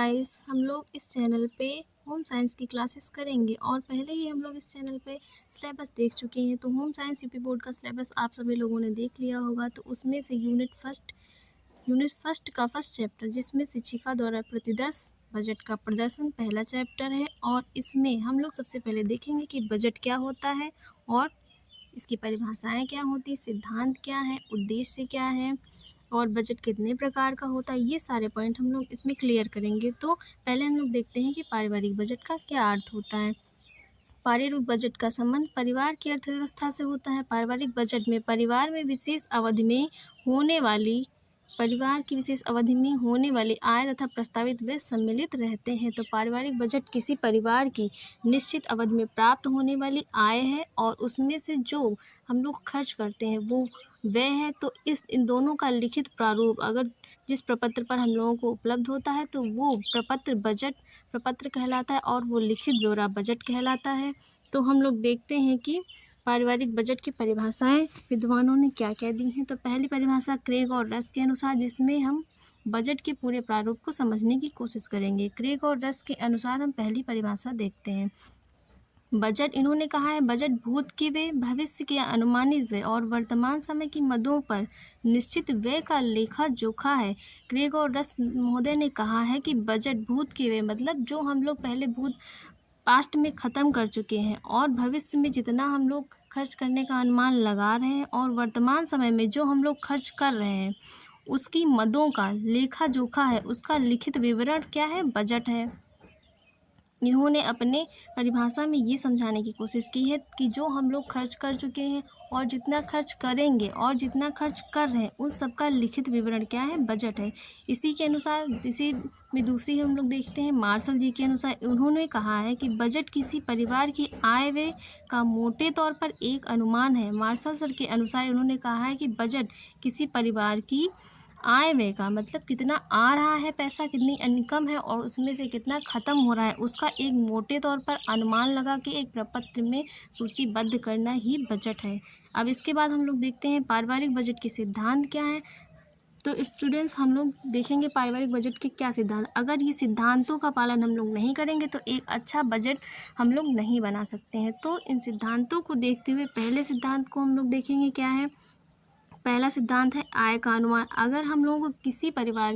Guys, हम लोग इस चैनल पे होम साइंस की क्लासेस करेंगे और पहले ही हम लोग इस चैनल पे सिलेबस देख चुके हैं। तो होम साइंस यूपी बोर्ड का सिलेबस आप सभी लोगों ने देख लिया होगा। तो उसमें से यूनिट फर्स्ट का फर्स्ट चैप्टर, जिसमें शिक्षिका द्वारा प्रतिदर्श बजट का प्रदर्शन, पहला चैप्टर है। और इसमें हम लोग सबसे पहले देखेंगे कि बजट क्या होता है और इसकी परिभाषाएं क्या होती, सिद्धांत क्या है, उद्देश्य क्या है और बजट कितने प्रकार का होता है। ये सारे पॉइंट हम लोग इसमें क्लियर करेंगे। तो पहले हम लोग देखते हैं कि पारिवारिक बजट का क्या अर्थ होता है। पारिवारिक बजट का संबंध परिवार की अर्थव्यवस्था से होता है। पारिवारिक बजट में परिवार की विशेष अवधि में होने वाली आय तथा प्रस्तावित व्यय सम्मिलित रहते हैं। तो पारिवारिक बजट किसी परिवार की निश्चित अवधि में प्राप्त होने वाली आय है और उसमें से जो हम लोग खर्च करते हैं वो व्यय है। तो इन दोनों का लिखित प्रारूप अगर जिस प्रपत्र पर हम लोगों को उपलब्ध होता है तो वो प्रपत्र बजट प्रपत्र कहलाता है और वो लिखित ब्यौरा बजट कहलाता है। तो हम लोग देखते हैं कि पारिवारिक बजट की परिभाषाएं विद्वानों ने क्या क्या दी हैं। तो पहली परिभाषा क्रेग और रस के अनुसार, जिसमें हम बजट के पूरे प्रारूप को समझने की कोशिश करेंगे। क्रेग और रस के अनुसार हम पहली परिभाषा देखते हैं। बजट, इन्होंने कहा है, बजट भूत के व्यय, भविष्य के अनुमानित व्यय और वर्तमान समय की मदों पर निश्चित व्यय का लेखा जोखा है। क्रेग और रस महोदय ने कहा है कि बजट भूत के व्यय मतलब जो हम लोग पहले पास्ट में ख़त्म कर चुके हैं और भविष्य में जितना हम लोग खर्च करने का अनुमान लगा रहे हैं और वर्तमान समय में जो हम लोग खर्च कर रहे हैं उसकी मदों का लेखा जोखा है, उसका लिखित विवरण क्या है, बजट है। इन्होंने अपने परिभाषा में ये समझाने की कोशिश की है कि जो हम लोग खर्च कर चुके हैं और जितना खर्च करेंगे और जितना खर्च कर रहे हैं उन सब का लिखित विवरण क्या है, बजट है। इसी के अनुसार इसी में दूसरी हम लोग देखते हैं मार्शल जी के अनुसार, उन्होंने कहा है कि बजट किसी परिवार की आय व्यय का मोटे तौर पर एक अनुमान है। मार्शल सर के अनुसार उन्होंने कहा है कि बजट किसी परिवार की आय व्यय का मतलब कितना आ रहा है पैसा, कितनी इनकम है और उसमें से कितना ख़त्म हो रहा है उसका एक मोटे तौर पर अनुमान लगा के एक प्रपत्र में सूचीबद्ध करना ही बजट है। अब इसके बाद हम लोग देखते हैं पारिवारिक बजट के सिद्धांत क्या है। तो स्टूडेंट्स, हम लोग देखेंगे पारिवारिक बजट के क्या सिद्धांत, अगर ये सिद्धांतों का पालन हम लोग नहीं करेंगे तो एक अच्छा बजट हम लोग नहीं बना सकते हैं। तो इन सिद्धांतों को देखते हुए पहले सिद्धांत को हम लोग देखेंगे क्या है। पहला सिद्धांत है आय का अनुमान। अगर हम लोगों को किसी परिवार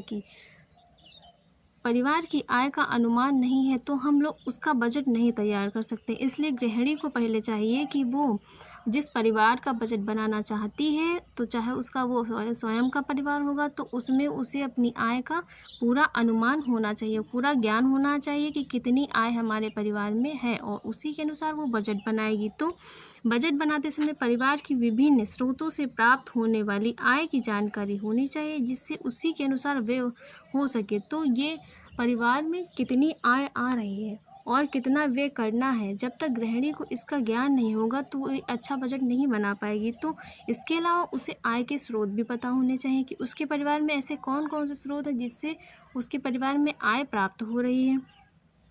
की आय का अनुमान नहीं है तो हम लोग उसका बजट नहीं तैयार कर सकते। इसलिए गृहिणी को पहले चाहिए कि वो जिस परिवार का बजट बनाना चाहती है, तो चाहे उसका वो स्वयं का परिवार होगा तो उसमें उसे अपनी आय का पूरा अनुमान होना चाहिए, पूरा ज्ञान होना चाहिए कि कितनी आय हमारे परिवार में है और उसी के अनुसार वो बजट बनाएगी। तो बजट बनाते समय परिवार की विभिन्न स्रोतों से प्राप्त होने वाली आय की जानकारी होनी चाहिए जिससे उसी के अनुसार व्यय हो सके। तो ये परिवार में कितनी आय आ रही है और कितना व्यय करना है, जब तक गृहिणी को इसका ज्ञान नहीं होगा तो वो एक अच्छा बजट नहीं बना पाएगी। तो इसके अलावा उसे आय के स्रोत भी पता होने चाहिए कि उसके परिवार में ऐसे कौन कौन से स्रोत हैं जिससे उसके परिवार में आय प्राप्त हो रही है।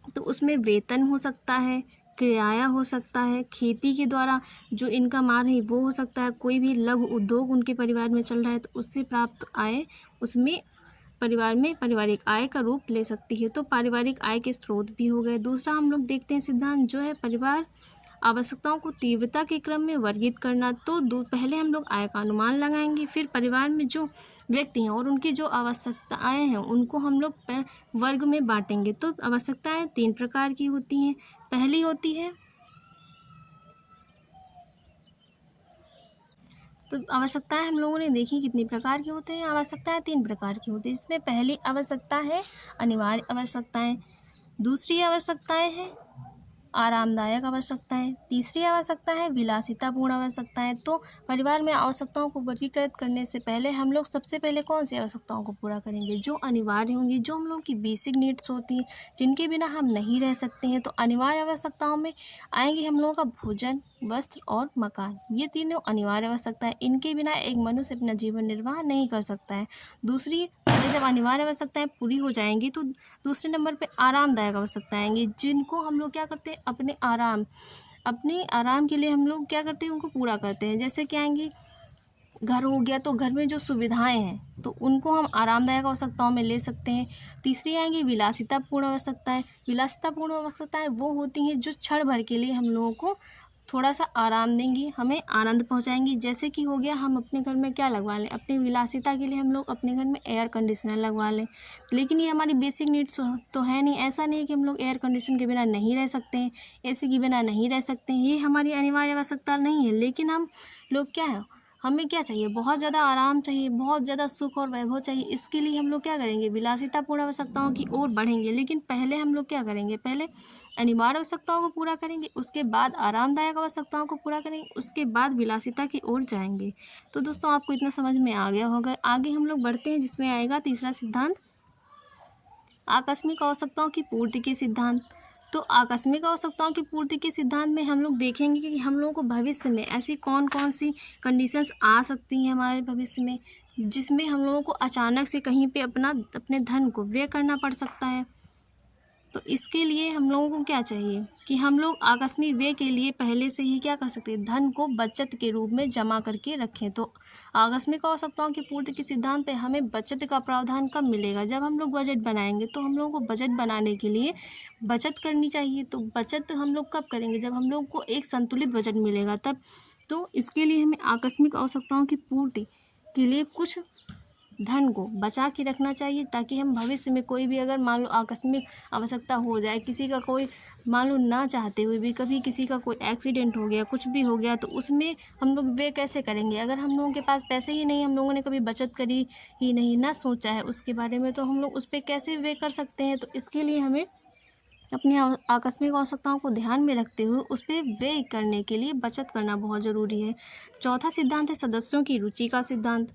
तो उसमें वेतन हो सकता है, किराया हो सकता है, खेती के द्वारा जो इनकम आ रही वो हो सकता है, कोई भी लघु उद्योग उनके परिवार में चल रहा है तो उससे प्राप्त आय उसमें परिवार में पारिवारिक आय का रूप ले सकती है। तो पारिवारिक आय के स्रोत भी हो गए। दूसरा हम लोग देखते हैं सिद्धांत जो है परिवार आवश्यकताओं को तीव्रता के क्रम में वर्गीकृत करना। तो पहले हम लोग आय का अनुमान लगाएंगे, फिर परिवार में जो व्यक्ति हैं और उनकी जो आवश्यकताएं हैं उनको हम लोग वर्ग में बांटेंगे। तो आवश्यकताएं 3 प्रकार की होती हैं। पहली होती है, तो आवश्यकताएं हम लोगों ने देखी कितनी प्रकार की होती हैं। आवश्यकताएं 3 प्रकार की होती हैं। इसमें पहली आवश्यकता है अनिवार्य आवश्यकताएं, दूसरी आवश्यकताएं हैं आरामदायक आवश्यकताएं, तीसरी आवश्यकता है विलासितापूर्ण आवश्यकताएं। तो परिवार में आवश्यकताओं को वर्गीकृत करने से पहले हम लोग सबसे पहले कौन सी आवश्यकताओं को पूरा करेंगे, जो अनिवार्य होंगी, जो हम लोग की बेसिक नीड्स होती हैं, जिनके बिना हम नहीं रह सकते हैं। तो अनिवार्य आवश्यकताओं में आएंगे हम लोगों का भोजन, वस्त्र और मकान। ये तीनों अनिवार्य आवश्यकताएं, इनके बिना एक मनुष्य अपना जीवन निर्वाह नहीं कर सकता है। दूसरी, जब अनिवार्य आवश्यकताएं पूरी हो जाएंगी तो दूसरे नंबर पे आरामदायक आवश्यकताएं आएंगी, जिनको हम लोग क्या करते हैं अपने आराम के लिए हम लोग क्या करते हैं उनको पूरा करते हैं। जैसे क्या आएंगी, घर हो गया, तो घर में जो सुविधाएं हैं तो उनको हम आरामदायक आवश्यकताओं में ले सकते हैं। तीसरी आएंगी विलासितापूर्ण आवश्यकताएं। विलासितापूर्ण आवश्यकताएं वो होती हैं जो क्षण भर के लिए हम लोगों को थोड़ा सा आराम देंगी, हमें आनंद पहुंचाएंगी। जैसे कि हो गया, हम अपने घर में क्या लगवा लें, अपनी विलासिता के लिए हम लोग अपने घर में एयर कंडीशनर लगवा लें, लेकिन ये हमारी बेसिक नीड्स तो है नहीं। ऐसा नहीं है कि हम लोग एयर कंडीशन के बिना नहीं रह सकते हैं, एसी के बिना नहीं रह सकते हैं, ये हमारी अनिवार्य आवश्यकता नहीं है। लेकिन हम लोग क्या है, हमें क्या चाहिए, बहुत ज़्यादा आराम चाहिए, बहुत ज़्यादा सुख और वैभव चाहिए। इसके लिए हम लोग क्या करेंगे, विलासितापूर्ण आवश्यकताओं की ओर बढ़ेंगे। लेकिन पहले हम लोग क्या करेंगे, पहले अनिवार्य आवश्यकताओं को पूरा करेंगे, उसके बाद आरामदायक आवश्यकताओं को पूरा करेंगे, उसके बाद विलासिता की ओर जाएंगे। तो दोस्तों आपको इतना समझ में आ गया होगा। आगे हम लोग बढ़ते हैं, जिसमें आएगा तीसरा सिद्धांत, आकस्मिक आवश्यकताओं की पूर्ति के सिद्धांत। तो आकस्मिक आवश्यकताओं की पूर्ति के सिद्धांत में हम लोग देखेंगे कि हम लोगों को भविष्य में ऐसी कौन कौन सी कंडीशंस आ सकती हैं हमारे भविष्य में, जिसमें हम लोगों को अचानक से कहीं पे अपने धन को व्यय करना पड़ सकता है। तो इसके लिए हम लोगों को क्या चाहिए कि हम लोग आकस्मिक व्यय के लिए पहले से ही क्या कर सकते हैं, धन को बचत के रूप में जमा करके रखें। तो आकस्मिक आवश्यकताओं की पूर्ति के सिद्धांत पे हमें बचत का प्रावधान कब मिलेगा, जब हम लोग बजट बनाएंगे। तो हम लोगों को बजट बनाने के लिए बचत करनी चाहिए। तो बचत हम लोग कब करेंगे, जब हम लोग को एक संतुलित बजट मिलेगा तब। तो इसके लिए हमें आकस्मिक आवश्यकताओं की पूर्ति के लिए कुछ धन को बचा के रखना चाहिए, ताकि हम भविष्य में कोई भी अगर मान लो आकस्मिक आवश्यकता हो जाए, किसी का कोई मान लो ना चाहते हुए भी कभी किसी का कोई एक्सीडेंट हो गया, कुछ भी हो गया, तो उसमें हम लोग वे कैसे करेंगे। अगर हम लोगों के पास पैसे ही नहीं, हम लोगों ने कभी बचत करी ही नहीं, ना सोचा है उसके बारे में, तो हम लोग उस पर कैसे वे कर सकते हैं। तो इसके लिए हमें अपनी आकस्मिक आवश्यकताओं को ध्यान में रखते हुए उस पर व्यय करने के लिए बचत करना बहुत ज़रूरी है। चौथा सिद्धांत है सदस्यों की रुचि का सिद्धांत।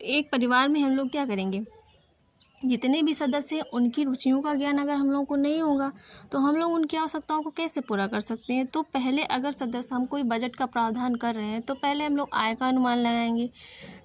एक परिवार में हम लोग क्या करेंगे, जितने भी सदस्य हैं उनकी रुचियों का ज्ञान अगर हम लोगों को नहीं होगा तो हम लोग उनकी आवश्यकताओं को कैसे पूरा कर सकते हैं। तो पहले अगर सदस्य हम कोई बजट का प्रावधान कर रहे हैं तो पहले हम लोग आय का अनुमान लगाएंगे।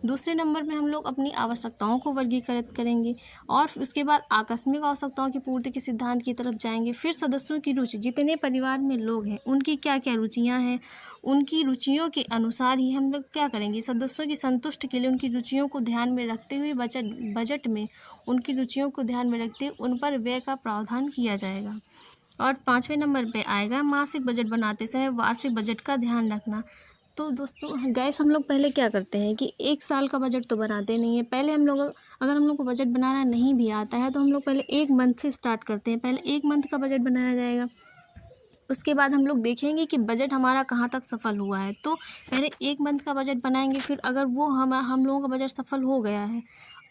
दूसरे नंबर में हम लोग अपनी आवश्यकताओं को वर्गीकृत करेंगे और उसके बाद आकस्मिक आवश्यकताओं की पूर्ति के सिद्धांत की तरफ जाएंगे। फिर सदस्यों की रुचि, जितने परिवार में लोग हैं उनकी क्या क्या रुचियाँ हैं, उनकी रुचियों के अनुसार ही हम लोग क्या करेंगे, सदस्यों की संतुष्टि के लिए उनकी रुचियों को ध्यान में रखते हुए बजट में उनकी रुचियों को ध्यान में रखते हुए उन पर व्यय का प्रावधान किया जाएगा। और 5वें नंबर पे आएगा मासिक बजट बनाते समय वार्षिक बजट का ध्यान रखना। तो दोस्तों गैस हम लोग पहले क्या करते हैं कि एक साल का बजट तो बनाते नहीं है। पहले हम लोग, अगर हम लोग को बजट बनाना नहीं भी आता है तो हम लोग पहले 1 मंथ से स्टार्ट करते हैं। पहले 1 मंथ का बजट बनाया जाएगा, उसके बाद हम लोग देखेंगे कि बजट हमारा कहाँ तक सफल हुआ है। तो पहले 1 मंथ का बजट बनाएंगे, फिर अगर वो हम लोगों का बजट सफल हो गया है,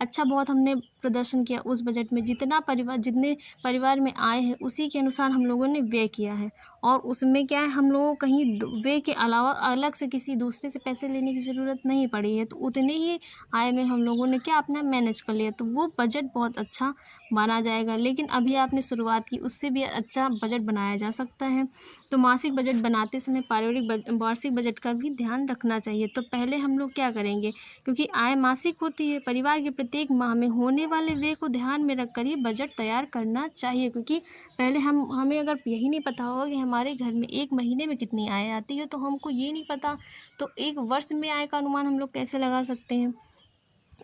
अच्छा बहुत हमने प्रदर्शन किया उस बजट में, जितने परिवार में आए हैं उसी के अनुसार हम लोगों ने व्यय किया है, और उसमें क्या है, हम लोगों को कहीं व्यय के अलावा अलग से किसी दूसरे से पैसे लेने की ज़रूरत नहीं पड़ी है। तो उतने ही आय में हम लोगों ने क्या अपना मैनेज कर लिया, तो वो बजट बहुत अच्छा माना जाएगा। लेकिन अभी आपने शुरुआत की, उससे भी अच्छा बजट बनाया जा सकता है। तो मासिक बजट बनाते समय वार्षिक बजट का भी ध्यान रखना चाहिए। तो पहले हम लोग क्या करेंगे, क्योंकि आय मासिक होती है, परिवार के प्रत्येक माह में होने वाले व्यय को ध्यान में रखकर ही बजट तैयार करना चाहिए। क्योंकि पहले हमें अगर यही नहीं पता होगा कि हमारे घर में एक महीने में कितनी आय आती है, तो हमको ये नहीं पता, तो एक वर्ष में आय का अनुमान हम लोग कैसे लगा सकते हैं।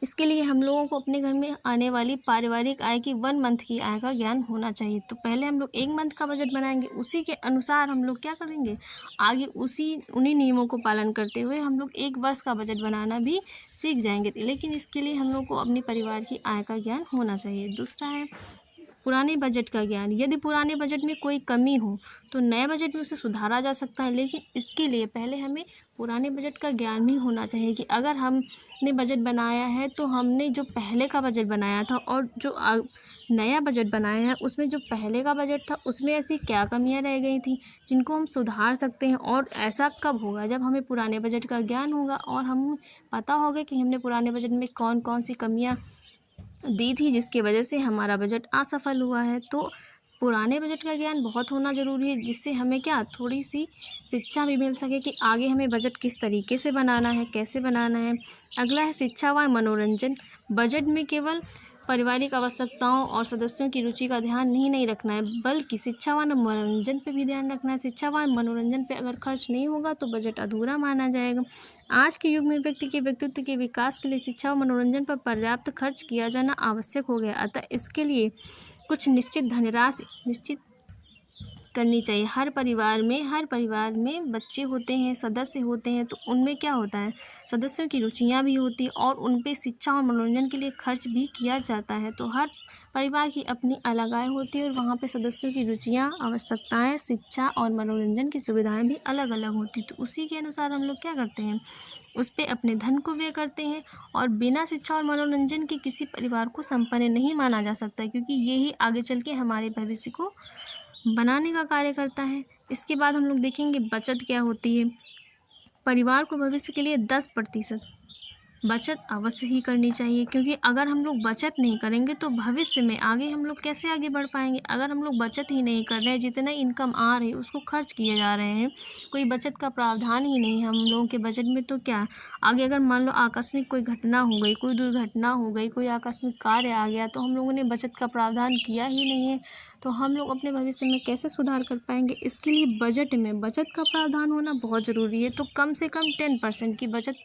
इसके लिए हम लोगों को अपने घर में आने वाली पारिवारिक आय की 1 मंथ की आय का ज्ञान होना चाहिए। तो पहले हम लोग 1 मंथ का बजट बनाएंगे, उसी के अनुसार हम लोग क्या करेंगे, आगे उन्हीं नियमों को पालन करते हुए हम लोग 1 वर्ष का बजट बनाना भी सीख जाएंगे। लेकिन इसके लिए हम लोग को अपने परिवार की आय का ज्ञान होना चाहिए। दूसरा है पुराने बजट का ज्ञान। यदि पुराने बजट में कोई कमी हो तो नए बजट में उसे सुधारा जा सकता है, लेकिन इसके लिए पहले हमें पुराने बजट का ज्ञान भी होना चाहिए कि अगर हमने बजट बनाया है तो हमने जो पहले का बजट बनाया था और जो नया बजट बनाया है उसमें जो पहले का बजट था उसमें ऐसी क्या कमियां रह गई थी जिनको हम सुधार सकते हैं। और ऐसा कब होगा, जब हमें पुराने बजट का ज्ञान होगा और हम पता होगा कि हमने पुराने बजट में कौन कौन सी कमियाँ दी थी जिसकी वजह से हमारा बजट असफल हुआ है। तो पुराने बजट का ज्ञान बहुत होना ज़रूरी है, जिससे हमें क्या थोड़ी सी शिक्षा भी मिल सके कि आगे हमें बजट किस तरीके से बनाना है, कैसे बनाना है। अगला है शिक्षा व मनोरंजन। बजट में केवल पारिवारिक आवश्यकताओं और सदस्यों की रुचि का ध्यान नहीं रखना है, बल्कि शिक्षा व मनोरंजन पे भी ध्यान रखना है। शिक्षा व मनोरंजन पे अगर खर्च नहीं होगा तो बजट अधूरा माना जाएगा। आज के युग में व्यक्ति के व्यक्तित्व के विकास के लिए शिक्षा व मनोरंजन पर पर्याप्त खर्च किया जाना आवश्यक हो गया। अतः इसके लिए कुछ निश्चित धनराशि निश्चित करनी चाहिए। हर परिवार में बच्चे होते हैं, सदस्य होते हैं, तो उनमें क्या होता है, सदस्यों की रुचियाँ भी होती हैं और उन पे शिक्षा और मनोरंजन के लिए खर्च भी किया जाता है। तो हर परिवार की अपनी अलग आय होती है और वहाँ पे सदस्यों की रुचियाँ, आवश्यकताएं, शिक्षा और मनोरंजन की सुविधाएं भी अलग अलग होती हैं। तो उसी के अनुसार हम लोग क्या करते हैं, उस पर अपने धन को व्यय करते हैं। और बिना शिक्षा और मनोरंजन के किसी परिवार को संपन्न नहीं माना जा सकता, क्योंकि यही आगे चल के हमारे भविष्य को बनाने का कार्य करता है। इसके बाद हम लोग देखेंगे बचत क्या होती है। परिवार को भविष्य के लिए 10% बचत अवश्य ही करनी चाहिए, क्योंकि अगर हम लोग बचत नहीं करेंगे तो भविष्य में आगे हम लोग कैसे आगे बढ़ पाएंगे। अगर हम लोग बचत ही नहीं कर रहे हैं, जितना इनकम आ रही है उसको खर्च किए जा रहे हैं, कोई बचत का प्रावधान ही नहीं है हम लोगों के बजट में, तो क्या आगे अगर मान लो आकस्मिक कोई घटना हो गई, कोई दुर्घटना हो गई, कोई आकस्मिक कार्य आ गया, तो हम लोगों ने बचत का प्रावधान किया ही नहीं है, तो हम लोग अपने भविष्य में कैसे सुधार कर पाएंगे। इसके लिए बजट में बचत का प्रावधान होना बहुत ज़रूरी है। तो कम से कम 10% की बचत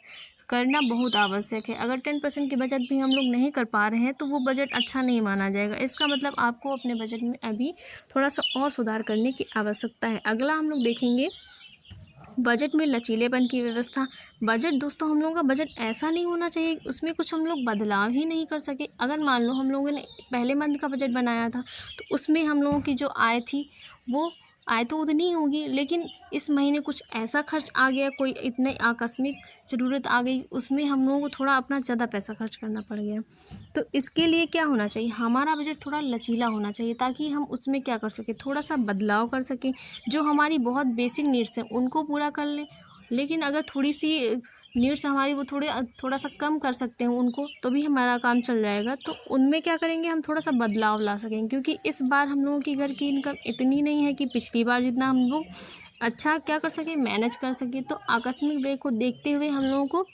करना बहुत आवश्यक है। अगर 10% की बचत भी हम लोग नहीं कर पा रहे हैं तो वो बजट अच्छा नहीं माना जाएगा। इसका मतलब आपको अपने बजट में अभी थोड़ा सा और सुधार करने की आवश्यकता है। अगला हम लोग देखेंगे बजट में लचीलेपन की व्यवस्था। बजट दोस्तों, हम लोगों का बजट ऐसा नहीं होना चाहिए उसमें कुछ हम लोग बदलाव ही नहीं कर सके। अगर मान लो हम लोगों ने पहले मंथ का बजट बनाया था तो उसमें हम लोगों की जो आय थी वो आय तो उतनी ही होगी, लेकिन इस महीने कुछ ऐसा खर्च आ गया, कोई इतने आकस्मिक ज़रूरत आ गई, उसमें हम लोगों को थोड़ा अपना ज़्यादा पैसा खर्च करना पड़ गया। तो इसके लिए क्या होना चाहिए, हमारा बजट थोड़ा लचीला होना चाहिए, ताकि हम उसमें क्या कर सकें, थोड़ा सा बदलाव कर सकें। जो हमारी बहुत बेसिक नीड्स हैं उनको पूरा कर लें, लेकिन अगर थोड़ी सी नीड्स हमारी वो थोड़ा सा कम कर सकते हैं उनको, तो भी हमारा काम चल जाएगा। तो उनमें क्या करेंगे, हम थोड़ा सा बदलाव ला सकेंगे, क्योंकि इस बार हम लोगों की घर की इनकम इतनी नहीं है कि पिछली बार जितना हम लोग अच्छा क्या कर सकें, मैनेज कर सकें। तो आकस्मिक व्यय को देखते हुए हम लोगों को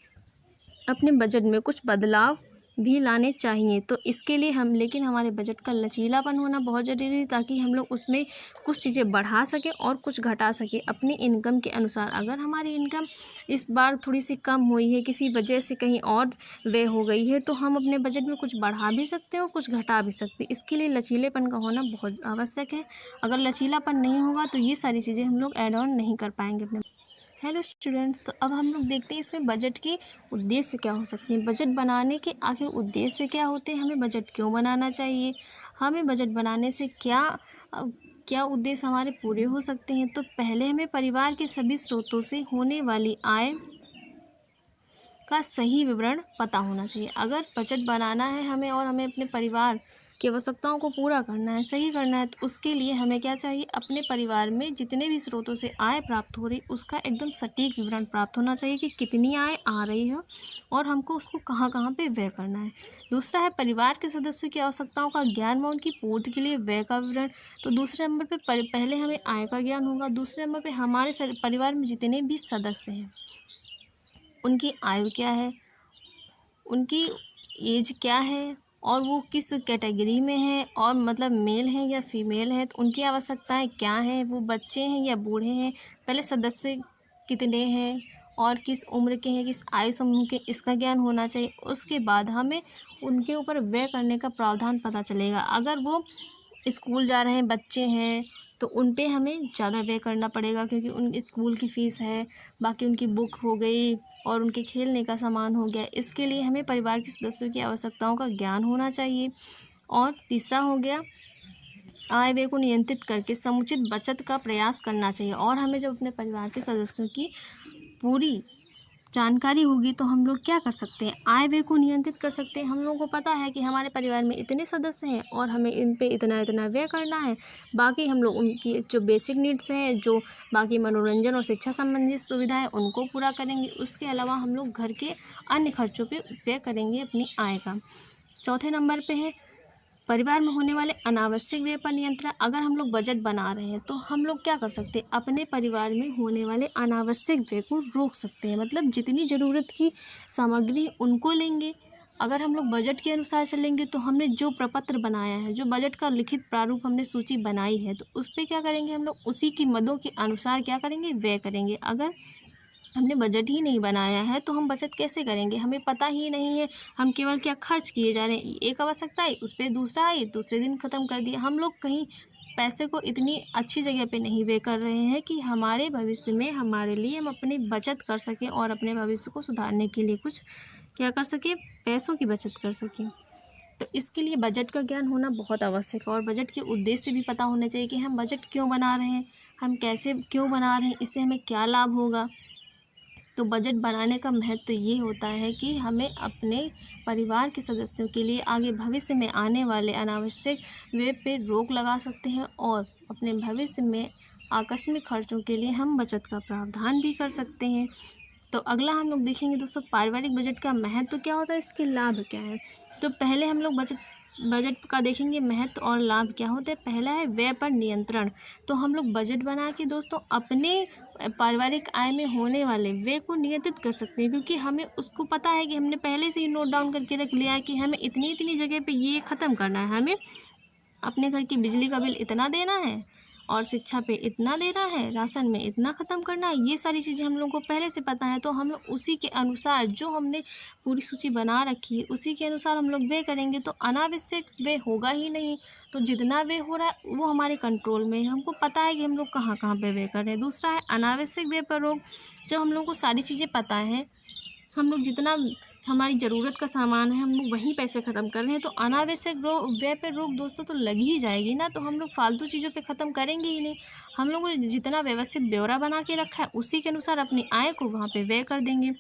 अपने बजट में कुछ बदलाव भी लाने चाहिए। तो इसके लिए लेकिन हमारे बजट का लचीलापन होना बहुत ज़रूरी है, ताकि हम लोग उसमें कुछ चीज़ें बढ़ा सकें और कुछ घटा सकें अपनी इनकम के अनुसार। अगर हमारी इनकम इस बार थोड़ी सी कम हुई है, किसी वजह से कहीं और व्यय हो गई है, तो हम अपने बजट में कुछ बढ़ा भी सकते हैं और कुछ घटा भी सकते हैं। इसके लिए लचीलेपन का होना बहुत आवश्यक है। अगर लचीलापन नहीं होगा तो ये सारी चीज़ें हम लोग ऐड ऑन नहीं कर पाएंगे अपने। हेलो स्टूडेंट्स, तो अब हम लोग देखते हैं इसमें बजट के उद्देश्य क्या हो सकते हैं। बजट बनाने के आखिर उद्देश्य क्या होते हैं, हमें बजट क्यों बनाना चाहिए, हमें बजट बनाने से क्या उद्देश्य हमारे पूरे हो सकते हैं। तो पहले हमें परिवार के सभी स्रोतों से होने वाली आय का सही विवरण पता होना चाहिए। अगर बजट बनाना है हमें और हमें अपने परिवार की आवश्यकताओं को पूरा करना है, सही करना है, तो उसके लिए हमें क्या चाहिए, अपने परिवार में जितने भी स्रोतों से आय प्राप्त हो रही उसका एकदम सटीक विवरण प्राप्त होना चाहिए कि कितनी आय आ रही है और हमको उसको कहाँ कहाँ पे व्यय करना है। दूसरा है परिवार के सदस्यों की आवश्यकताओं का ज्ञान व उनकी पूर्ति के लिए व्यय का विवरण। तो दूसरे नंबर पर पहले हमें आय का ज्ञान होगा, दूसरे नंबर पर हमारे परिवार में जितने भी सदस्य हैं उनकी आयु क्या है, उनकी एज क्या है और वो किस कैटेगरी में है, और मतलब मेल है या फीमेल है, तो उनकी आवश्यकताएं क्या हैं, वो बच्चे हैं या बूढ़े हैं, पहले सदस्य कितने हैं और किस उम्र के हैं, किस आयु समूह के, इसका ज्ञान होना चाहिए। उसके बाद हमें उनके ऊपर व्यय करने का प्रावधान पता चलेगा। अगर वो स्कूल जा रहे हैं, बच्चे हैं, तो उन पे हमें ज़्यादा व्यय करना पड़ेगा, क्योंकि उन स्कूल की फ़ीस है, बाकी उनकी बुक हो गई और उनके खेलने का सामान हो गया। इसके लिए हमें परिवार के सदस्यों की आवश्यकताओं का ज्ञान होना चाहिए। और तीसरा हो गया, आय व्यय को नियंत्रित करके समुचित बचत का प्रयास करना चाहिए। और हमें जब अपने परिवार के सदस्यों की पूरी जानकारी होगी तो हम लोग क्या कर सकते हैं, आय व्यय को नियंत्रित कर सकते हैं। हम लोगों को पता है कि हमारे परिवार में इतने सदस्य हैं और हमें इन पे इतना इतना व्यय करना है। बाकी हम लोग उनकी जो बेसिक नीड्स हैं, जो बाकी मनोरंजन और शिक्षा संबंधित सुविधा है, उनको पूरा करेंगे। उसके अलावा हम लोग घर के अन्य खर्चों पे व्यय करेंगे अपनी आय का। चौथे नंबर पे है परिवार में होने वाले अनावश्यक व्यय पर नियंत्रण। अगर हम लोग बजट बना रहे हैं तो हम लोग क्या कर सकते हैं, अपने परिवार में होने वाले अनावश्यक व्यय को रोक सकते हैं। मतलब जितनी ज़रूरत की सामग्री उनको लेंगे, अगर हम लोग बजट के अनुसार चलेंगे तो हमने जो प्रपत्र बनाया है, जो बजट का लिखित प्रारूप हमने सूची बनाई है, तो उस पे क्या करेंगे हम लोग, उसी की मदों के अनुसार क्या करेंगे, व्यय करेंगे। अगर हमने बजट ही नहीं बनाया है तो हम बचत कैसे करेंगे, हमें पता ही नहीं है, हम केवल क्या खर्च किए जा रहे हैं। एक आवश्यकता आई, उस पर दूसरा आई, दूसरे दिन ख़त्म कर दिया। हम लोग कहीं पैसे को इतनी अच्छी जगह पे नहीं व्यय कर रहे हैं कि हमारे भविष्य में हमारे लिए हम अपनी बचत कर सकें और अपने भविष्य को सुधारने के लिए कुछ क्या कर सकें, पैसों की बचत कर सकें। तो इसके लिए बजट का ज्ञान होना बहुत आवश्यक है और बजट के उद्देश्य भी पता होने चाहिए कि हम बजट क्यों बना रहे हैं, हम कैसे क्यों बना रहे हैं, इससे हमें क्या लाभ होगा। तो बजट बनाने का महत्व ये होता है कि हमें अपने परिवार के सदस्यों के लिए आगे भविष्य में आने वाले अनावश्यक व्यय पे रोक लगा सकते हैं और अपने भविष्य में आकस्मिक खर्चों के लिए हम बचत का प्रावधान भी कर सकते हैं। तो अगला हम लोग देखेंगे दोस्तों, पारिवारिक बजट का महत्व क्या होता है, इसके लाभ क्या है। तो पहले हम लोग बजट का देखेंगे महत्व और लाभ क्या होते हैं। पहला है व्यय पर नियंत्रण। तो हम लोग बजट बना के दोस्तों अपने पारिवारिक आय में होने वाले व्यय को नियंत्रित कर सकते हैं, क्योंकि हमें उसको पता है कि हमने पहले से ही नोट डाउन करके रख लिया है कि हमें इतनी इतनी जगह पे ये ख़त्म करना है, हमें अपने घर की बिजली का बिल इतना देना है और शिक्षा पे इतना देना है, राशन में इतना ख़त्म करना है। ये सारी चीज़ें हम लोगों को पहले से पता है, तो हम लोग उसी के अनुसार जो हमने पूरी सूची बना रखी है उसी के अनुसार हम लोग व्यय करेंगे, तो अनावश्यक व्यय होगा ही नहीं। तो जितना व्यय हो रहा है वो हमारे कंट्रोल में है, हमको पता है कि हम लोग कहाँ कहाँ पे व्यय कर रहे हैं। दूसरा है अनावश्यक व्यय पर रोक। जब हम लोग को सारी चीज़ें पता हैं, हम लोग जितना हमारी ज़रूरत का सामान है हम लोग वहीं पैसे ख़त्म कर रहे हैं, तो अनावश्यक व्यय पे रोक दोस्तों तो लग ही जाएगी ना। तो हम लोग फालतू चीज़ों पे ख़त्म करेंगे ही नहीं। हम लोगों ने जितना व्यवस्थित ब्यौरा बना के रखा है उसी के अनुसार अपनी आय को वहाँ पे व्यय कर देंगे।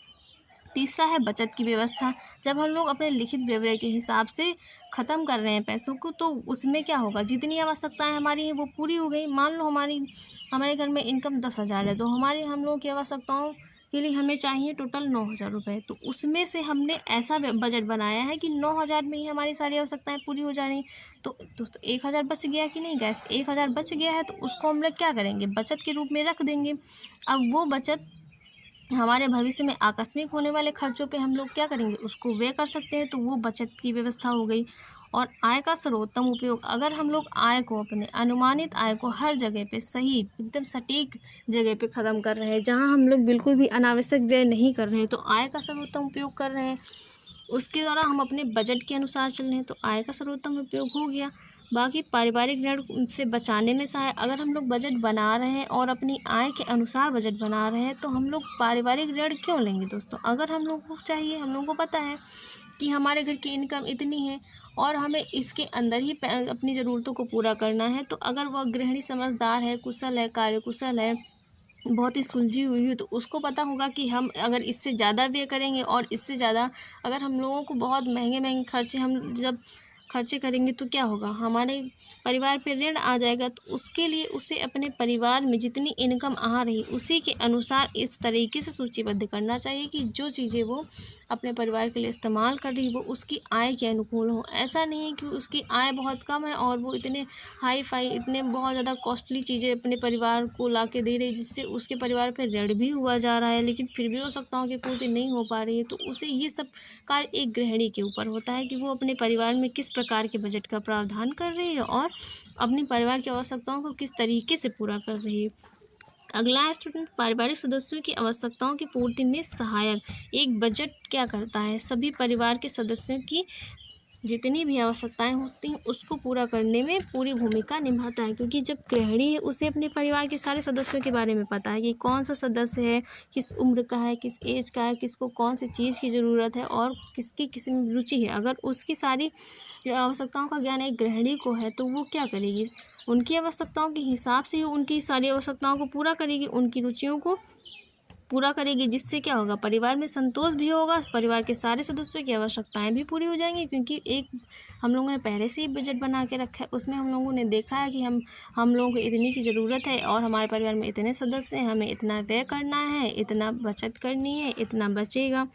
तीसरा है बचत की व्यवस्था। जब हम लोग अपने लिखित ब्यौरे के हिसाब से ख़त्म कर रहे हैं पैसों को, तो उसमें क्या होगा, जितनी आवश्यकताएं हमारी हैं वो पूरी हो गई। मान लो हमारे घर में इनकम 10,000 है, तो हम लोगों की आवश्यकताओं के लिए हमें चाहिए टोटल 9,000 रुपये। तो उसमें से हमने ऐसा बजट बनाया है कि 9,000 में ही हमारी सारी आवश्यकताएं पूरी हो जा रही। तो दोस्तों 1,000 बच गया कि नहीं गैस, 1,000 बच गया है, तो उसको हम लोग क्या करेंगे, बचत के रूप में रख देंगे। अब वो बचत हमारे भविष्य में आकस्मिक होने वाले खर्चों पे हम लोग क्या करेंगे, उसको व्यय कर सकते हैं। तो वो बचत की व्यवस्था हो गई। और आय का सर्वोत्तम उपयोग। अगर हम लोग आय को, अपने अनुमानित आय को हर जगह पे सही एकदम सटीक जगह पे ख़त्म कर रहे हैं, जहाँ हम लोग बिल्कुल भी अनावश्यक व्यय नहीं कर रहे हैं, तो आय का सर्वोत्तम उपयोग कर रहे हैं। उसके द्वारा हम अपने बजट के अनुसार चल रहे हैं, तो आय का सर्वोत्तम उपयोग हो गया। बाकी पारिवारिक ऋण से बचाने में सहायक। अगर हम लोग बजट बना रहे हैं और अपनी आय के अनुसार बजट बना रहे हैं, तो हम लोग पारिवारिक ऋण क्यों लेंगे दोस्तों। अगर हम लोग को चाहिए, हम लोगों को पता है कि हमारे घर की इनकम इतनी है और हमें इसके अंदर ही अपनी ज़रूरतों को पूरा करना है, तो अगर वह गृहिणी समझदार है, कुशल है, कार्यकुशल है, बहुत ही सुलझी हुई है, तो उसको पता होगा कि हम अगर इससे ज़्यादा व्यय करेंगे और इससे ज़्यादा अगर हम लोगों को बहुत महंगे महंगे खर्चे हम जब खर्चे करेंगे तो क्या होगा, हमारे परिवार पे ऋण आ जाएगा। तो उसके लिए उसे अपने परिवार में जितनी इनकम आ रही उसी के अनुसार इस तरीके से सूचीबद्ध करना चाहिए कि जो चीज़ें वो अपने परिवार के लिए इस्तेमाल कर रही वो उसकी आय के अनुकूल हो। ऐसा नहीं है कि उसकी आय बहुत कम है और वो इतने हाई फाई, इतने बहुत ज़्यादा कॉस्टली चीज़ें अपने परिवार को ला के दे रही, जिससे उसके परिवार पर ऋण भी हुआ जा रहा है, लेकिन फिर भी हो सकता हो कि पूर्ति नहीं हो पा रही है। तो उसे ये सब कार्य एक गृहिणी के ऊपर होता है कि वो अपने परिवार में किस प्रकार के बजट का प्रावधान कर रही है और अपने परिवार की आवश्यकताओं को किस तरीके से पूरा कर रही है। अगला है स्टूडेंट, पारिवारिक सदस्यों की आवश्यकताओं की पूर्ति में सहायक। एक बजट क्या करता है, सभी परिवार के सदस्यों की जितनी भी आवश्यकताएं होती हैं उसको पूरा करने में पूरी भूमिका निभाता है, क्योंकि जब गृहिणी है उसे अपने परिवार के सारे सदस्यों के बारे में पता है कि कौन सा सदस्य है, किस उम्र का है, किस एज का है, किसको कौन सी चीज़ की ज़रूरत है और किसकी किस में रुचि है। अगर उसकी सारी आवश्यकताओं का ज्ञान एक गृहिणी को है, तो वो क्या करेगी, उनकी आवश्यकताओं के हिसाब से ही उनकी सारी आवश्यकताओं को पूरा करेगी, उनकी रुचियों को पूरा करेगी, जिससे क्या होगा, परिवार में संतोष भी होगा, परिवार के सारे सदस्यों की आवश्यकताएं भी पूरी हो जाएंगी। क्योंकि एक हम लोगों ने पहले से ही बजट बना के रखा है, उसमें हम लोगों ने देखा है कि हम लोगों को इतनी की ज़रूरत है और हमारे परिवार में इतने सदस्य हैं, हमें इतना व्यय करना है, इतना बचत करनी है, इतना बचेगा।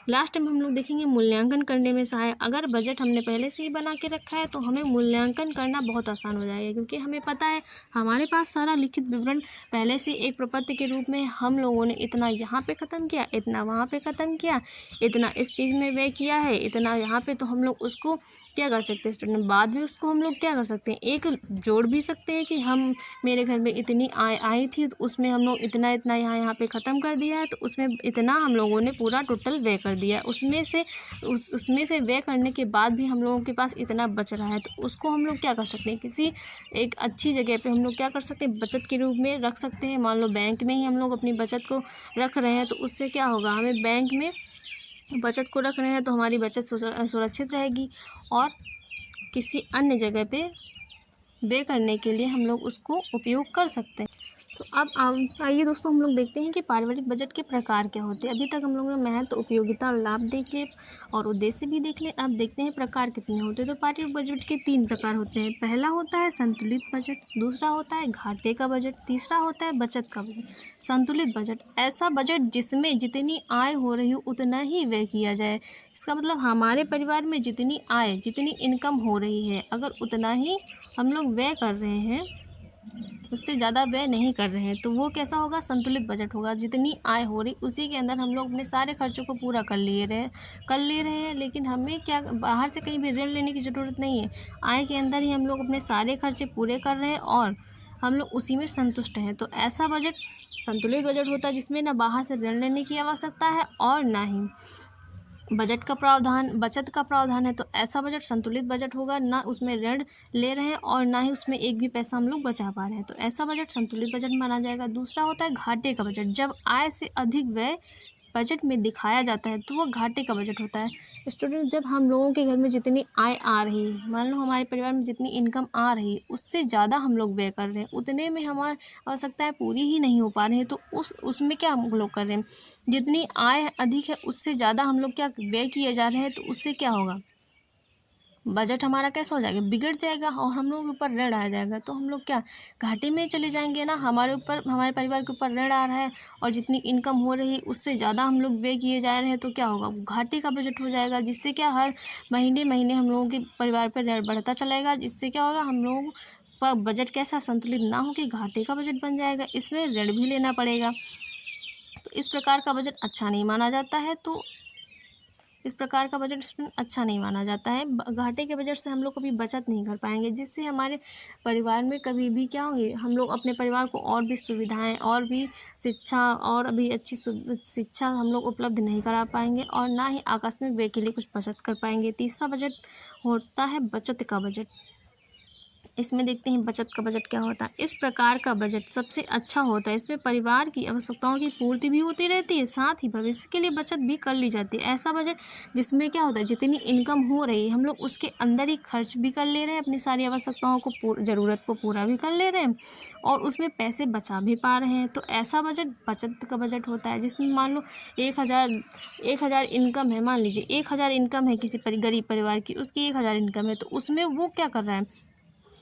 लास्ट में हम लोग देखेंगे मूल्यांकन करने में सहायक। अगर बजट हमने पहले से ही बना के रखा है तो हमें मूल्यांकन करना बहुत आसान हो जाएगा, क्योंकि हमें पता है हमारे पास सारा लिखित विवरण पहले से एक प्रपत्र के रूप में हम लोगों ने इतना इतना यहाँ पे ख़त्म किया, इतना वहाँ पे ख़त्म किया, इतना इस चीज़ में व्यय किया है, इतना यहाँ पे, तो हम लोग उसको क्या कर सकते हैं स्टूडेंट, बाद में उसको हम लोग क्या कर सकते हैं, एक जोड़ भी सकते हैं कि हम मेरे घर में इतनी आय आई थी तो उसमें हम लोग इतना इतना यहाँ पे ख़त्म कर दिया है, तो उसमें इतना हम लोगों ने पूरा टोटल व्यय कर दिया है। उसमें से व्यय करने के बाद भी हम लोगों के पास इतना बच रहा है, तो उसको हम लोग क्या कर सकते हैं, किसी एक अच्छी जगह पे हम लोग क्या कर सकते हैं, बचत के रूप में रख सकते हैं। मान लो बैंक में ही हम लोग अपनी बचत को रख रहे हैं, तो उससे क्या होगा, हमें बैंक में बचत को रख रहे हैं तो हमारी बचत सुरक्षित रहेगी, और किसी अन्य जगह पे व्यय करने के लिए हम लोग उसको उपयोग कर सकते हैं। तो अब आइए दोस्तों, हम लोग देखते हैं कि पारिवारिक बजट के प्रकार क्या होते हैं। अभी तक हम लोगों ने महत्व, उपयोगिता और लाभ देख लिए और उद्देश्य भी देख लिए। अब देखते हैं प्रकार कितने होते हैं। तो पारिवारिक बजट के 3 प्रकार होते हैं। पहला होता है संतुलित बजट, दूसरा होता है घाटे का बजट, तीसरा होता है बचत का बजट। संतुलित बजट ऐसा बजट जिसमें जितनी आय हो रही हो उतना ही व्यय किया जाए। इसका मतलब हमारे परिवार में जितनी आय, जितनी इनकम हो रही है, अगर उतना ही हम लोग व्यय कर रहे हैं, उससे ज़्यादा व्यय नहीं कर रहे हैं, तो वो कैसा होगा, संतुलित बजट होगा। जितनी आय हो रही उसी के अंदर हम लोग अपने सारे खर्चों को पूरा कर ले रहे हैं, लेकिन हमें क्या बाहर से कहीं भी ऋण लेने की ज़रूरत नहीं है। आय के अंदर ही हम लोग अपने सारे खर्चे पूरे कर रहे हैं और हम लोग उसी में संतुष्ट हैं। तो ऐसा बजट संतुलित बजट होता है जिसमें ना बाहर से ऋण लेने की आवश्यकता है और ना ही बचत का प्रावधान है। तो ऐसा बजट संतुलित बजट होगा, ना उसमें ऋण ले रहे हैं और ना ही उसमें एक भी पैसा हम लोग बचा पा रहे हैं, तो ऐसा बजट संतुलित बजट माना जाएगा। दूसरा होता है घाटे का बजट। जब आय से अधिक व्यय बजट में दिखाया जाता है तो वो घाटे का बजट होता है। स्टूडेंट, जब हम लोगों के घर में जितनी आय आ रही है, मान लो हमारे परिवार में जितनी इनकम आ रही है उससे ज़्यादा हम लोग व्यय कर रहे हैं, उतने में हमारी आवश्यकताएं पूरी ही नहीं हो पा रही हैं, तो उसमें क्या हम लोग कर रहे हैं, जितनी आय अधिक है उससे ज़्यादा हम लोग क्या व्यय किए जा रहे हैं, तो उससे क्या होगा, बजट हमारा कैसा हो जाएगा, बिगड़ जाएगा और हम लोग के ऊपर ऋण आ जाएगा। तो हम लोग क्या घाटे में चले जाएंगे ना, हमारे परिवार के ऊपर ऋण आ रहा है और जितनी इनकम हो रही है उससे ज़्यादा हम लोग व्यय किए जा रहे हैं, तो क्या होगा, घाटे का बजट हो जाएगा। जिससे क्या हर महीने महीने हम लोगों के परिवार पर ऋण बढ़ता चलेगा, जिससे क्या होगा, हम लोगों का बजट कैसा संतुलित ना हो कि घाटे का बजट बन जाएगा, इसमें ऋण भी लेना पड़ेगा। तो इस प्रकार का बजट अच्छा नहीं माना जाता है। तो इस प्रकार का बजट अच्छा नहीं माना जाता है। घाटे के बजट से हम लोग कभी बचत नहीं कर पाएंगे, जिससे हमारे परिवार में कभी भी क्या होंगे, हम लोग अपने परिवार को और भी सुविधाएं और भी शिक्षा और अभी अच्छी शिक्षा हम लोग उपलब्ध नहीं करा पाएंगे और ना ही आकस्मिक व्यय के लिए कुछ बचत कर पाएंगे। तीसरा बजट होता है बचत का बजट। इसमें देखते हैं बचत का बजट क्या होता है। इस प्रकार का बजट सबसे अच्छा होता है। इसमें परिवार की आवश्यकताओं की पूर्ति भी होती रहती है, साथ ही भविष्य के लिए बचत भी कर ली जाती है। ऐसा बजट जिसमें क्या होता है, जितनी इनकम हो रही है हम लोग उसके अंदर ही खर्च भी कर ले रहे हैं, अपनी सारी आवश्यकताओं को ज़रूरत को पूरा भी कर ले रहे हैं और उसमें पैसे बचा भी पा रहे हैं। तो ऐसा बजट बचत का बजट होता है, जिसमें मान लो 1,000 इनकम है, मान लीजिए 1,000 इनकम है किसी गरीब परिवार की, उसकी 1,000 इनकम है, तो उसमें वो क्या कर रहा है,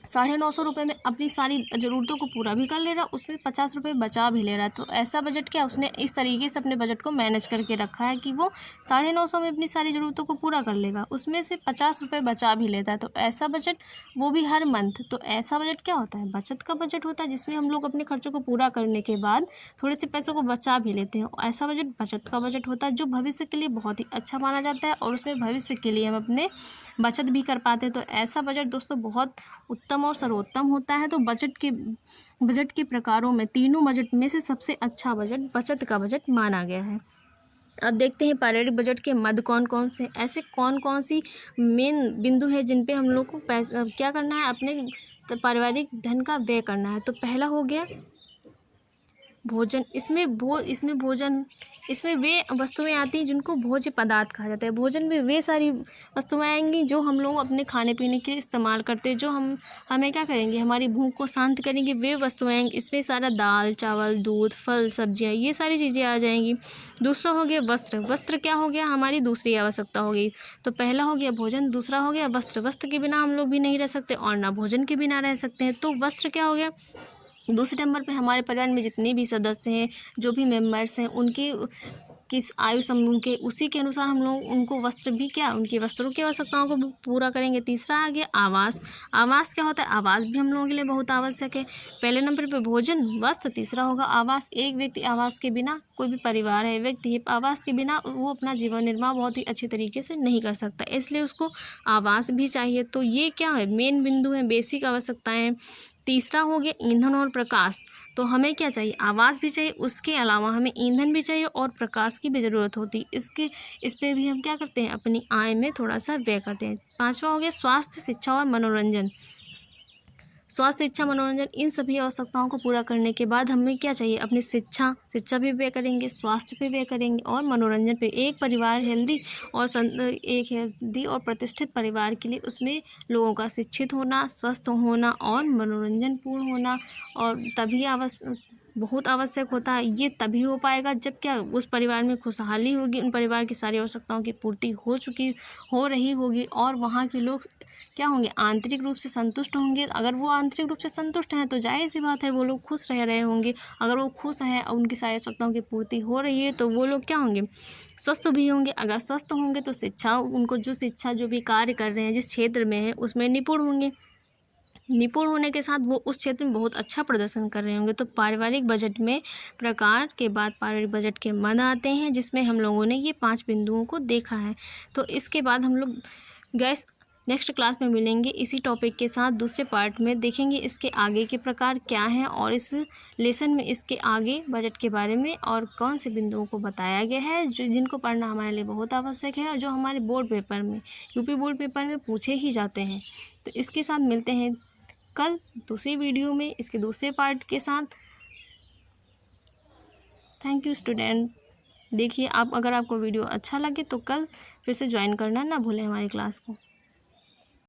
950 रुपये में अपनी सारी ज़रूरतों को पूरा भी कर ले रहा है, उसमें 50 रुपये बचा भी ले रहा है। तो ऐसा बजट क्या, उसने इस तरीके से अपने बजट को मैनेज करके रखा है कि वो 950 में अपनी सारी ज़रूरतों को पूरा कर लेगा, उसमें से 50 रुपये बचा भी लेता है। तो ऐसा बजट, वो भी हर मंथ। तो ऐसा बजट क्या होता है, बचत का बजट होता है, जिसमें हम लोग अपने खर्चों को पूरा करने के बाद थोड़े से पैसों को बचा भी लेते हैं। ऐसा बजट बचत का बजट होता है, जो भविष्य के लिए बहुत ही अच्छा माना जाता है और उसमें भविष्य के लिए हम अपने बचत भी कर पाते हैं। तो ऐसा बजट दोस्तों बहुत उत्तम और सर्वोत्तम होता है। तो बजट के प्रकारों में, तीनों बजट में से सबसे अच्छा बजट बचत का बजट माना गया है। अब देखते हैं पारिवारिक बजट के मद कौन कौन से, ऐसे कौन कौन सी मेन बिंदु है जिन पे हम लोग को पैसा क्या करना है, अपने पारिवारिक धन का व्यय करना है। तो पहला हो गया भोजन। इसमें वे वस्तुएं आती हैं जिनको भोज्य पदार्थ कहा जाता है। भोजन में वे सारी वस्तुएं आएंगी जो हम लोग अपने खाने पीने के इस्तेमाल करते हैं, जो हमें क्या करेंगे, हमारी भूख को शांत करेंगे, वे वस्तुएं आएंगी। इसमें सारा दाल चावल दूध फल सब्जियां, ये सारी चीज़ें आ जाएंगी। दूसरा हो गया वस्त्र। वस्त्र क्या हो गया, हमारी दूसरी आवश्यकता हो गई। तो पहला हो गया भोजन, दूसरा हो गया वस्त्र। वस्त्र के बिना हम लोग भी नहीं रह सकते और ना भोजन के बिना रह सकते हैं। तो वस्त्र क्या हो गया। दूसरे नंबर पे हमारे परिवार में जितने भी सदस्य हैं, जो भी मेंबर्स हैं, उनकी किस आयु समूह के, उसी के अनुसार हम लोग उनको वस्त्र भी क्या, उनकी वस्त्रों की आवश्यकताओं को पूरा करेंगे। तीसरा आ गया आवास। आवास क्या होता है? आवास भी हम लोगों के लिए बहुत आवश्यक है। पहले नंबर पे भोजन, वस्त्र, तीसरा होगा आवास। एक व्यक्ति आवास के बिना, कोई भी परिवार है, व्यक्ति है, आवास के बिना वो अपना जीवन निर्वाह बहुत ही अच्छी तरीके से नहीं कर सकता, इसलिए उसको आवास भी चाहिए। तो ये क्या है, मेन बिंदु है, बेसिक आवश्यकताएं। तीसरा हो गया ईंधन और प्रकाश। तो हमें क्या चाहिए? आवास भी चाहिए, उसके अलावा हमें ईंधन भी चाहिए और प्रकाश की भी ज़रूरत होती है। इस पे भी हम क्या करते हैं? अपनी आय में थोड़ा सा व्यय करते हैं। पांचवा हो गया स्वास्थ्य, शिक्षा और मनोरंजन। स्वास्थ्य, शिक्षा, मनोरंजन, इन सभी आवश्यकताओं को पूरा करने के बाद हमें क्या चाहिए? अपनी शिक्षा भी व्यय करेंगे, स्वास्थ्य पे व्यय करेंगे और मनोरंजन पे। एक परिवार हेल्दी और एक हेल्दी और प्रतिष्ठित परिवार के लिए उसमें लोगों का शिक्षित होना, स्वस्थ होना और मनोरंजन पूर्ण होना और तभी बहुत आवश्यक होता है। ये तभी हो पाएगा जब क्या, उस परिवार में खुशहाली होगी, उन परिवार की सारी आवश्यकताओं की पूर्ति हो रही होगी और वहाँ के लोग क्या होंगे? आंतरिक रूप से संतुष्ट होंगे। अगर वो आंतरिक रूप से संतुष्ट हैं तो जाहिर सी बात है वो लोग खुश रह रहे होंगे। अगर वो खुश हैं और उनकी सारी आवश्यकताओं की पूर्ति हो रही है तो वो लोग क्या होंगे? स्वस्थ भी होंगे। अगर स्वस्थ होंगे तो उनको जो भी कार्य कर रहे हैं, जिस क्षेत्र में है, उसमें निपुण होंगे। निपुण होने के साथ वो उस क्षेत्र में बहुत अच्छा प्रदर्शन कर रहे होंगे। तो पारिवारिक बजट में प्रकार के बाद पारिवारिक बजट के मद आते हैं, जिसमें हम लोगों ने ये 5 बिंदुओं को देखा है। तो इसके बाद हम लोग नेक्स्ट क्लास में मिलेंगे इसी टॉपिक के साथ। दूसरे पार्ट में देखेंगे इसके आगे के प्रकार क्या हैं और इस लेसन में इसके आगे बजट के बारे में और कौन से बिंदुओं को बताया गया है, जिनको पढ़ना हमारे लिए बहुत आवश्यक है और जो हमारे बोर्ड पेपर में, यूपी बोर्ड पेपर में पूछे ही जाते हैं। तो इसके साथ मिलते हैं कल दूसरी वीडियो में इसके दूसरे पार्ट के साथ। Thank you student. देखिए, अगर आपको वीडियो अच्छा लगे तो कल फिर से ज्वाइन करना ना भूलें हमारी क्लास को।